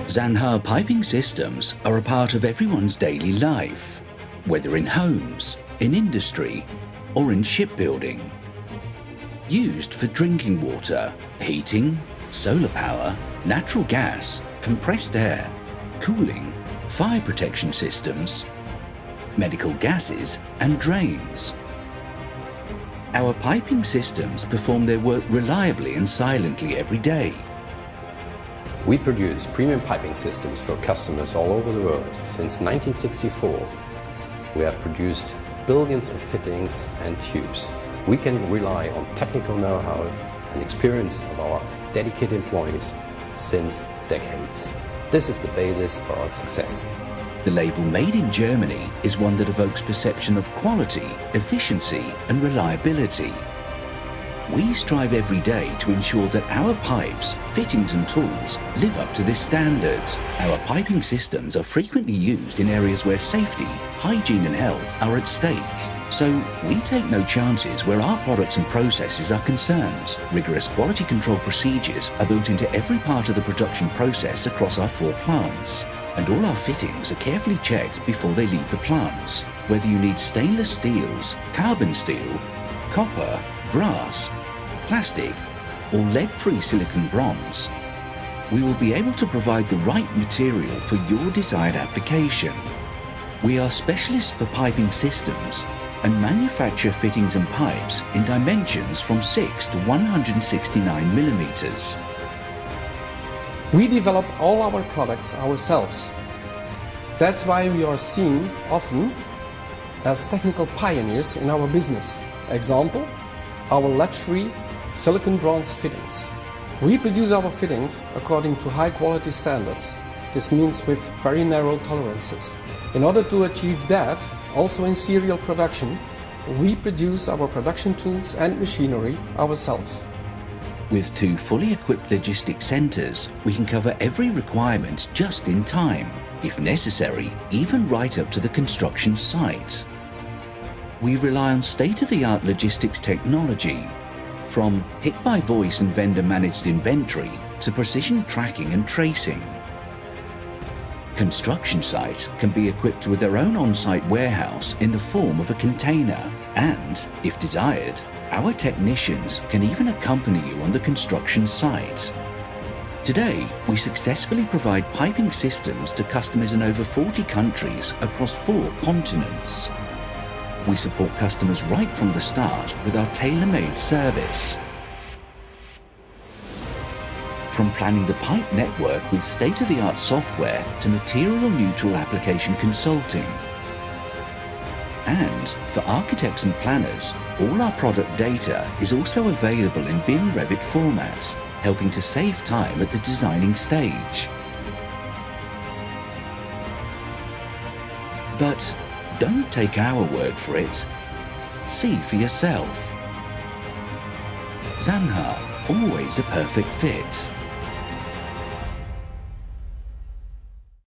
SANHA piping systems are a part of everyone's daily life, whether in homes, in industry, or in shipbuilding. Used for drinking water, heating, solar power, natural gas, compressed air, cooling, fire protection systems, medical gases, and drains. Our piping systems perform their work reliably and silently every day. We produce premium piping systems for customers all over the world. Since 1964, we have produced billions of fittings and tubes. We can rely on technical know-how and experience of our dedicated employees since decades. This is the basis for our success. The label Made in Germany is one that evokes perception of quality, efficiency, and reliability. We strive every day to ensure that our pipes, fittings and tools live up to this standard. Our piping systems are frequently used in areas where safety, hygiene and health are at stake. So we take no chances where our products and processes are concerned. Rigorous quality control procedures are built into every part of the production process across our 4 plants. And all our fittings are carefully checked before they leave the plant. Whether you need stainless steels, carbon steel, copper, brass, plastic, or lead-free silicon bronze, we will be able to provide the right material for your desired application. We are specialists for piping systems and manufacture fittings and pipes in dimensions from 6 to 169 millimeters. We develop all our products ourselves. That's why we are seen often as technical pioneers in our business. Example, our lead-free silicon bronze fittings. We produce our fittings according to high quality standards. This means with very narrow tolerances. In order to achieve that, also in serial production, we produce our production tools and machinery ourselves. With 2 fully equipped logistics centres, we can cover every requirement just in time, if necessary, even right up to the construction site. We rely on state-of-the-art logistics technology, from pick-by-voice and vendor-managed inventory to precision tracking and tracing. Construction sites can be equipped with their own on-site warehouse in the form of a container, and, if desired, our technicians can even accompany you on the construction site. Today, we successfully provide piping systems to customers in over 40 countries across 4 continents. We support customers right from the start with our tailor-made service. From planning the pipe network with state-of-the-art software to material-neutral application consulting. And for architects and planners, all our product data is also available in BIM Revit formats, helping to save time at the designing stage. But don't take our word for it. See for yourself. SANHA, always a perfect fit.